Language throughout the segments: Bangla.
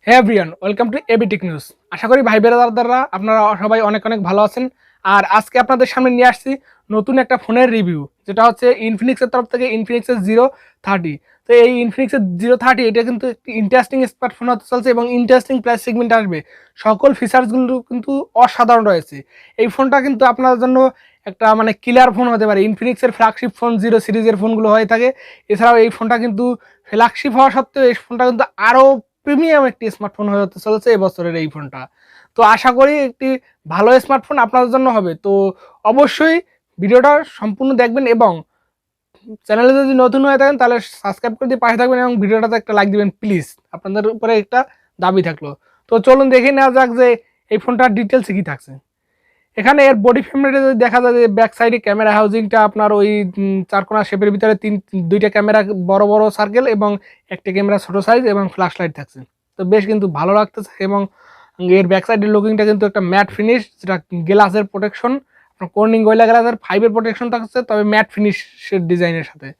Hey everyone, welcome to ABTechnews। আশা করি ভাই বেরাদাররা আপনারা সবাই অনেক অনেক ভালো আছেন। আর আজকে আপনাদের সামনে নিয়ে আসছি নতুন একটা ফোনের রিভিউ, যেটা হচ্ছে ইনফিনিক্সের তরফ থেকে ইনফিনিক্সের 030। তো এই ইনফিনিক্সের 030 এটা কিন্তু একটি ইন্টারেস্টিং স্মার্টফোন হতে চলছে এবং ইন্টারেস্টিং প্রাইস সেগমেন্ট আসবে। সকল ফিচার্সগুলো কিন্তু অসাধারণ রয়েছে। এই ফোনটা কিন্তু আপনার জন্য একটা কিলার ফোন হতে পারে। ইনফিনিক্সের ফ্ল্যাগশিপ ফোন 0 সিরিজের ফোনগুলো হয়ে থাকে। এছাড়াও এই ফোনটা কিন্তু ফ্ল্যাগশিপ হওয়া সত্ত্বেও এই ফোনটা কিন্তু আরও প্রিমিয়াম একটি স্মার্টফোন হয়ে হতে চলেছে এবছরের এই ফোনটা। তো আশা করি একটি ভালো স্মার্টফোন আপনাদের জন্য হবে। তো অবশ্যই ভিডিওটা সম্পূর্ণ দেখবেন এবং চ্যানেলে যদি নতুন হয়ে থাকেন তাহলে সাবস্ক্রাইব করে দিয়ে পাশে থাকবেন এবং ভিডিওটাতে একটা লাইক দিবেন প্লিজ, আপনাদের উপরে একটা দাবি থাকলো। তো চলুন দেখে নেওয়া যাক যে এই ফোনটার ডিটেলসে কি থাকছে। এখানে এর বডি ফ্রেমটা যদি দেখা যায় যে ব্যাক সাইডে ক্যামেরা হাউজিংটা আপনার ওই চারকোনা শেপের ভিতরে দুইটা ক্যামেরা বড় বড় সার্কেল এবং একটা ক্যামেরা ছোট সাইজ এবং ফ্ল্যাশ লাইট থাকছে। তো বেশ কিন্তু ভালো লাগতেছে এবং এর ব্যাক সাইডের লুকিংটা কিন্তু একটা ম্যাট ফিনিশ, যেটা গ্লাসের প্রোটেকশন, আপনার কর্নিং গয়লা গ্লাসের 5-এর প্রোটেকশন থাকছে, তবে ম্যাট ফিনিশের ডিজাইনের সাথে।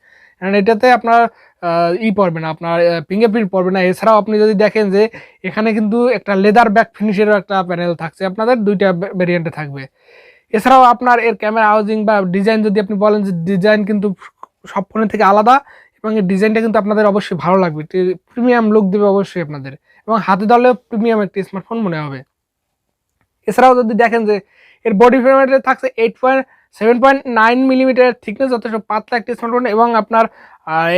এটাতে আপনার পড়বে না, আপনার ফিঙ্গারপ্রিন্ট পড়বে না। এছাড়াও আপনি যদি দেখেন যে এখানে কিন্তু একটা লেদার ব্যাক ফিনিশেরও একটা প্যানেল থাকছে, আপনাদের দুইটা ভেরিয়েন্টে থাকবে। এছাড়াও আপনার এর ক্যামেরা হাউজিং বা ডিজাইন যদি আপনি বলেন যে ডিজাইন কিন্তু সব ফোনের থেকে আলাদা এবং এর ডিজাইনটা কিন্তু আপনাদের অবশ্যই ভালো লাগবে, প্রিমিয়াম লুক দেবে অবশ্যই আপনাদের, এবং হাতে ধরলেও প্রিমিয়াম একটি স্মার্টফোন মনে হবে। এছাড়াও যদি দেখেন যে এর বডি ফ্রেমে থাকছে 7.9 মিলিমিটার থিকনেস, যথেষ্ট পাতলা একটি স্মার্টফোন এবং আপনার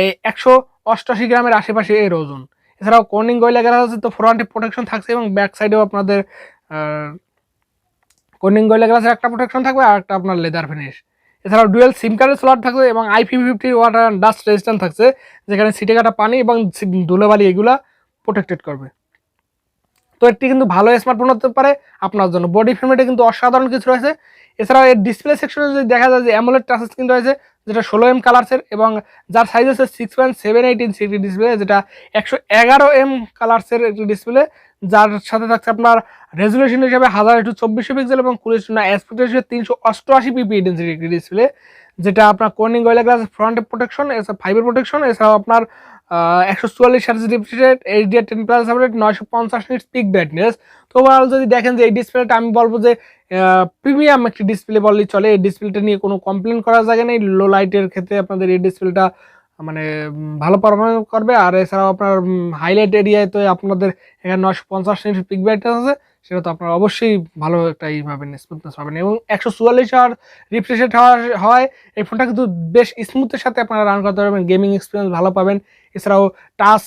188 গ্রামের আশেপাশে এর ওজন। এছাড়াও কর্নিং গয়লা গ্লাস আছে, তো ফ্রন্টে প্রোটেকশন থাকছে এবং ব্যাক সাইডেও আপনাদের কর্নিং গয়লা গ্লাসের একটা প্রোটেকশন থাকবে আর একটা আপনার লেদার ফিনিশ। এছাড়াও ডুয়েল সিম কার্ডের স্লট থাকবে এবং IP50 ওয়াটার ডাস্ট রেজিস্ট্যান্ট থাকছে, যেখানে সিটে কাটা পানি এবং ধুলোবালি এগুলা প্রোটেক্টেড করবে। তো এটি কিন্তু ভালো স্মার্টফোন হতে পারে আপনার জন্য। বডি ফ্রেমে কিন্তু অসাধারণ কিছু রয়েছে। এছাড়াও এর ডিসপ্লে সেকশনে যদি দেখা যায় যে অ্যামোলেড টাচ স্ক্রিন রয়েছে, যেটা 16M কালারসের এবং যার সাইজ হচ্ছে 6.78 ইঞ্চি একটি ডিসপ্লে, যেটা 111M কালারসের একটি ডিসপ্লে, যার সাথে থাকছে আপনার রেজুলেশন হিসেবে 1024 পিক্সেল এবং কুলিশনা অ্যাসপেক্ট রেশিও 388 পিপি ডেন্সিটি একটি ডিসপ্লে, যেটা আপনার কর্নিং গয়লা গ্লাস ফ্রন্টে প্রোটেকশন, এছাড়া 5-এর প্রোটেকশন, এছাড়াও আপনার 144 Hz refresh rate, HDR10+ update, 950 nits pick brightness. তো ওভারঅল যদি দেখেন যে এই ডিসপ্লেটা আমি বলবো যে প্রিমিয়াম একটি ডিসপ্লে বললেই চলে। এই ডিসপ্লেটা নিয়ে কোনো কমপ্লেন করার জায়গা নেই। লো লাইটের ক্ষেত্রে আপনাদের এই ডিসপ্লেটা ভালো পারফরমেন্স করবে। আর এছাড়াও আপনার হাইলাইট এরিয়ায় তো আপনাদের এখানে 950 নিটস পিক ব্রাইটনেস আছে, সেটা তো আপনারা অবশ্যই ভালো একটা পাবেন, স্মুথনেস পাবেন এবং 144 Hz রিফ্রেশ রেট হয় এই ফোনটা কিন্তু বেশ স্মুথের সাথে আপনারা রান করতে পারবেন, গেমিং এক্সপিরিয়েন্স ভালো পাবেন। এছাড়াও টাচ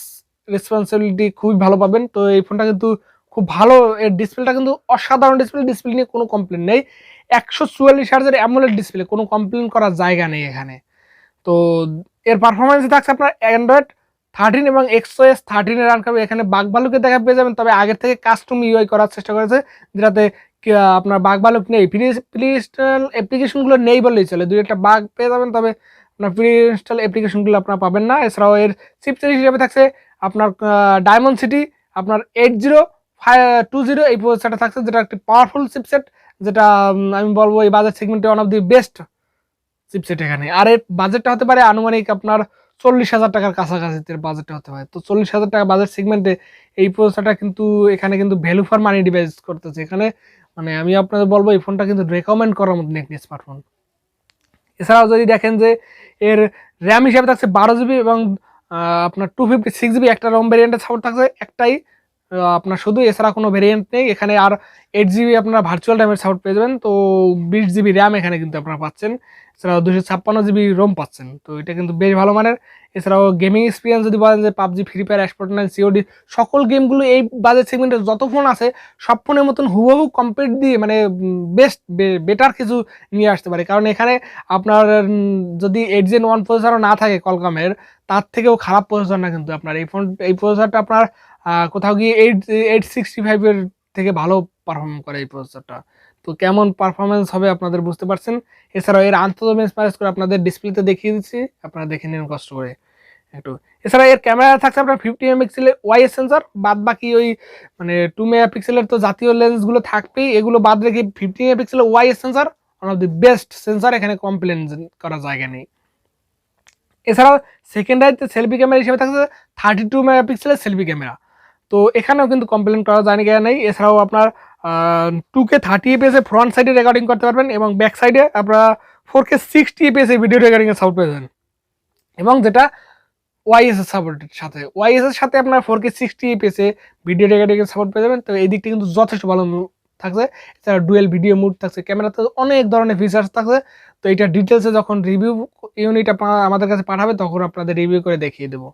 রেসপন্সিবিলিটি খুবই ভালো পাবেন। তো এই ফোনটা কিন্তু খুব ভালো, এর ডিসপ্লেটা কিন্তু অসাধারণ ডিসপ্লে, ডিসপ্লে নিয়ে কোনো কমপ্লেন নেই। 144 Hz অ্যামোলেড ডিসপ্লে, কোনো কমপ্লেন করার জায়গা নেই এখানে। তো এর পারফরমেন্সে থাকছে আপনার Android 13 এবং XOS 13 রান করবে। এখানে বাগ ভালুকের দেখা পেয়ে যাবেন, তবে আগের থেকে কাস্টম ইউআই করার চেষ্টা করেছে, যেটাতে আপনার বাগ ভালুক নেই, প্রি ইনস্টল অ্যাপ্লিকেশনগুলো নেই বললেই চলে। দুই একটা বাগ পেয়ে যাবেন, তবে আপনার প্রি ইনস্টল অ্যাপ্লিকেশনগুলো আপনারা পাবেন না। এছাড়াও এর চিপসেট হিসেবে থাকছে আপনার ডায়মন্ড সিটি আপনার 8020 এই প্রসেসরটা থাকছে, যেটা একটি পাওয়ারফুল চিপসেট, যেটা আমি বলবো এই বাজেট সেগমেন্টে one of the best chipset এখানে। আর এর বাজেটটা হতে পারে আনুমানিক আপনার 40,000 টাকার কাছাকাছি বাজেটটা হতে পারে। তো 40,000 টাকা বাজেট সেগমেন্টে এই প্রসেসরটা কিন্তু এখানে কিন্তু ভ্যালু ফর মানি ডিভাইস করতেছে এখানে। আমি আপনাদের বলবো এই ফোনটা কিন্তু রেকমেন্ড করার মতন একটি স্মার্টফোন। এছাড়াও যদি দেখেন যে এর র্যাম হিসাবে থাকছে 12 GB এবং আপনার 256 GB একটা রোম ভ্যারিয়েন্টের সাপোর্ট থাকছে একটাই আপনার শুধু, এছাড়া কোনো ভ্যারিয়েন্ট নেই এখানে। আর 8 GB আপনার ভার্চুয়াল র্যামের সাপোর্ট পেয়ে যাবেন। তো 20 GB র্যাম এখানে কিন্তু আপনারা পাচ্ছেন। এছাড়াও 256 GB রোম পাচ্ছেন, তো এটা কিন্তু বেশ ভালো মানের। এছাড়াও গেমিং এক্সপিরিয়েন্স যদি বলেন যে PUBG, free fire, F49, COD সকল গেমগুলো এই বাজেট সেগমেন্টে যত ফোন আছে সব ফোনের মতন হুবহু কম্পিট দিয়ে বেস্ট বেটার কিছু নিয়ে আসতে পারে। কারণ এখানে আপনার যদি 8 Gen 1 প্রসেসরও না থাকে কলকামের, তার থেকেও খারাপ প্রসেসর না কিন্তু আপনার এই প্রসেসরটা আপনার কোথাও গিয়ে 865-এর থেকে ভালো পারফর্ম করে এই প্রসেসরটা। তো কেমন পারফরমেন্স হবে আপনাদের বুঝতে পারছেন। এছাড়াও এর আন্তঃ বেঞ্চমার্ক করে আপনাদের ডিসপ্লেতে দেখিয়ে দিচ্ছি, আপনারা দেখে নিন কষ্ট করে একটু। এছাড়া এর ক্যামেরা থাকছে আপনার 50 মেগাপিক্সেলের ওয়াইএস সেন্সর, বাদ বাকি ওই 2 মেগাপিক্সেলের তো জাতীয় লেন্সগুলো থাকবেই, এগুলো বাদ রেখে 50 মেগাপিক্সেলের YS sensor one of the best sensor, এখানে কমপ্লেন করার জায়গা নেই। এছাড়াও সেকেন্ডারিতে সেলফি ক্যামেরা হিসেবে থাকছে 32 মেগাপিক্সেলের সেলফি ক্যামেরা। তো এখানেও কিন্তু কমপ্লেন করার জায়গা নেই। এছাড়াও আপনার 2K 30fps এ ফ্রন্ট সাইডে রেকর্ডিং করতে পারবেন এবং ব্যাক সাইডে আপনারা 4K 60fps এ ভিডিও রেকর্ডিং এর সাপোর্ট পেয়ে এবং যেটা ওয়াইএস এর সাপোর্টের সাথে ওয়াইএস এর সাথে আপনার 4K 60fps এ ভিডিও রেকর্ডিং এর সাপোর্ট পেয়ে যাবেন। তো এই দিকটা কিন্তু যথেষ্ট ভালো থাকছে। এছাড়া ডুয়েল ভিডিও মুড থাকছে, ক্যামেরাতে অনেক ধরনের ফিচার্স থাকছে। তো এটা ডিটেলসে যখন রিভিউ ইউনিট আপনারা আমাদের কাছে পাঠাবে তখন আপনাদের রিভিউ করে দেখিয়ে দেবো।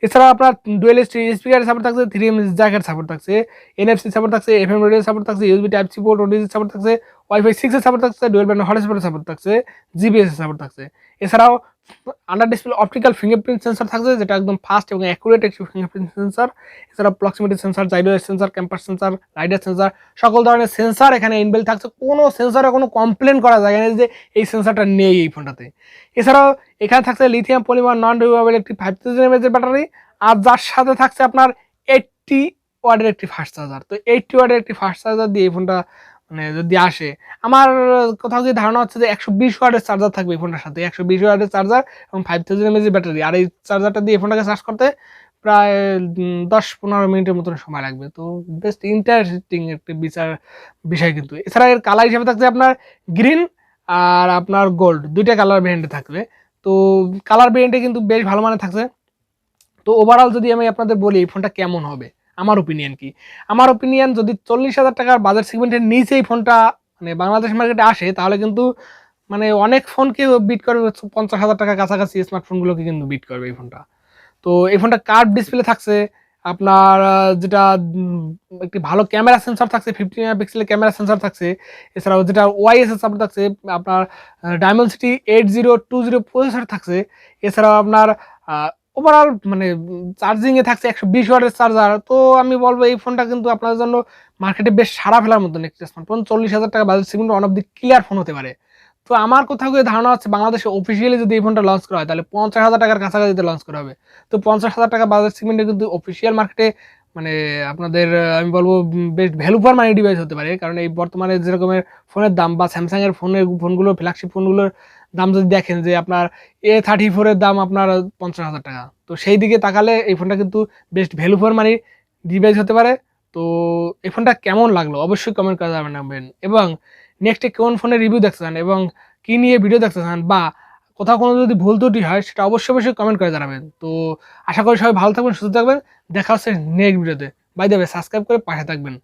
এছাড়াও আপনার ডুয়েল স্পিকার সাপোর্ট থাকছে, 3M জ্যাকের সাপোর্ট থাকছে, এনএফসি সাপোর্ট থাকছে, এফএম রেডিও সাপোর্ট থাকছে, USB type C port OTG support থাকছে, ওয়াইফাই 6 এর সাপোর্ট থাকছে, ডুয়েল ব্যান্ড হটস্পটের সাপোর্ট থাকছে, জিপিএস এর সাপোর্ট থাকছে। এছাড়াও under display optical fingerprint sensor থাকছে, যেটা একদম ফাস্ট এবং অ্যাকুরেট একটি ফিঙ্গারপ্রিন্ট সেন্সর। এছাড়া proximity sensor, gyro sensor, compass sensor, রাইডার সেন্সর, সকল ধরনের সেন্সর এখানে ইনবিল্ট থাকছে। কোনো সেন্সরে কোনো কমপ্লেন করা যায় না যে এই সেন্সরটা নেই এই ফোনটাতে। এছাড়াও এখানে থাকছে লিথিয়াম পলিমার নন রিমুভেবল একটি 5000 mAh এর ব্যাটারি, আর যার সাথে থাকছে আপনার 80 ওয়াটের একটি ফাস্ট চার্জার। তো 80 ওয়াটের একটি ফাস্ট চার্জার দিয়ে এই ফোনটা মানে যদি আসে, আমার কোথাও কি ধারণা হচ্ছে যে 120 ওয়াটের চার্জার থাকবে এই ফোনটার সাথে, 120 ওয়াটের চার্জার এবং 5000 mAh ব্যাটারি। আর এই চার্জারটা দিয়ে ফোনটাকে চার্জ করতে প্রায় 10-15 মিনিটের মতন সময় লাগবে। তো বেস্ট ইন্টারেস্টিং একটি বিষয় কিন্তু। এছাড়া এর কালার হিসেবে থাকছে আপনার গ্রিন আর আপনার গোল্ড, দুইটা কালার ভেরিয়েন্টে থাকবে। তো কালার ভেরিয়েন্টে কিন্তু বেশ ভালো মানে থাকছে। তো ওভারঅল যদি আমি আপনাদের বলি এই ফোনটা কেমন হবে, আমার ওপিনিয়ন কি, আমার ওপিনিয়ন যদি 40,000 টাকার বাজার সেগমেন্টের নিচে এই ফোনটা মানে বাংলাদেশ মার্কেটে আসে তাহলে কিন্তু মানে অনেক ফোনকে বিট করবে, 50,000 টাকার কাছাকাছি স্মার্টফোনগুলোকে কিন্তু বিট করবে এই ফোনটা। তো এই ফোনটা কার্ভ ডিসপ্লে থাকছে আপনার, যেটা একটি ভালো ক্যামেরা সেন্সর থাকছে, 50 মেগাপিক্সেলের ক্যামেরা সেন্সর থাকছে। এছাড়াও যেটা ওয়াইএস এর সাপোর্ট থাকছে, আপনার ডায়মেনসিটি 8020 প্রসেসর থাকছে। এছাড়াও আপনার ওভারঅল মানে চার্জিংয়ে থাকছে 120 ওয়াটের চার্জার। তো আমি বলবো এই ফোনটা কিন্তু আপনাদের জন্য মার্কেটে বেশ সাড়া ফেলার মতন একটি স্মার্টফোন। 40,000 টাকা budget segment one of the clear phone হতে পারে। তো আমার কোথাও গিয়ে ধারণা হচ্ছে বাংলাদেশে অফিসিয়ালি যদি এই ফোনটা লঞ্চ করা হয় তাহলে 50,000 টাকার কাছাকাছিতে লঞ্চ করা হবে। তো 50,000 টাকা বাজেট সেগমেন্টে কিন্তু অফিসিয়াল মার্কেটে মানে আপনাদের আমি বলবো বেশ ভ্যালু ফর মানি ডিভাইস হতে পারে। কারণ এই বর্তমানে যেরকমের ফোনের দাম বা স্যামসাং এর ফোনগুলো ফ্ল্যাগশিপ ফোনগুলোর দাম যদি দেখেন যে আপনার A34 এর দাম আপনার 50,000 টাকা, তো সেই দিকে তাকালে এই ফোনটা কিন্তু best value for money device হতে পারে। তো এই ফোনটা কেমন লাগলো অবশ্যই কমেন্ট করে জানাবেন, এবং নেক্সটে কোন ফোনের রিভিউ দেখতে চান এবং কি নিয়ে ভিডিও দেখতে চান বা কোথাও কোনো যদি ভুল ত্রুটি হয় সেটা অবশ্যই কমেন্ট করে জানাবেন। তো আশা করি সবাই ভালো থাকবেন, সুস্থ থাকবেন, দেখা হচ্ছে নেক্সট ভিডিওতে। বাই দ্য ওয়ে সাবস্ক্রাইব করে পাশে থাকবেন।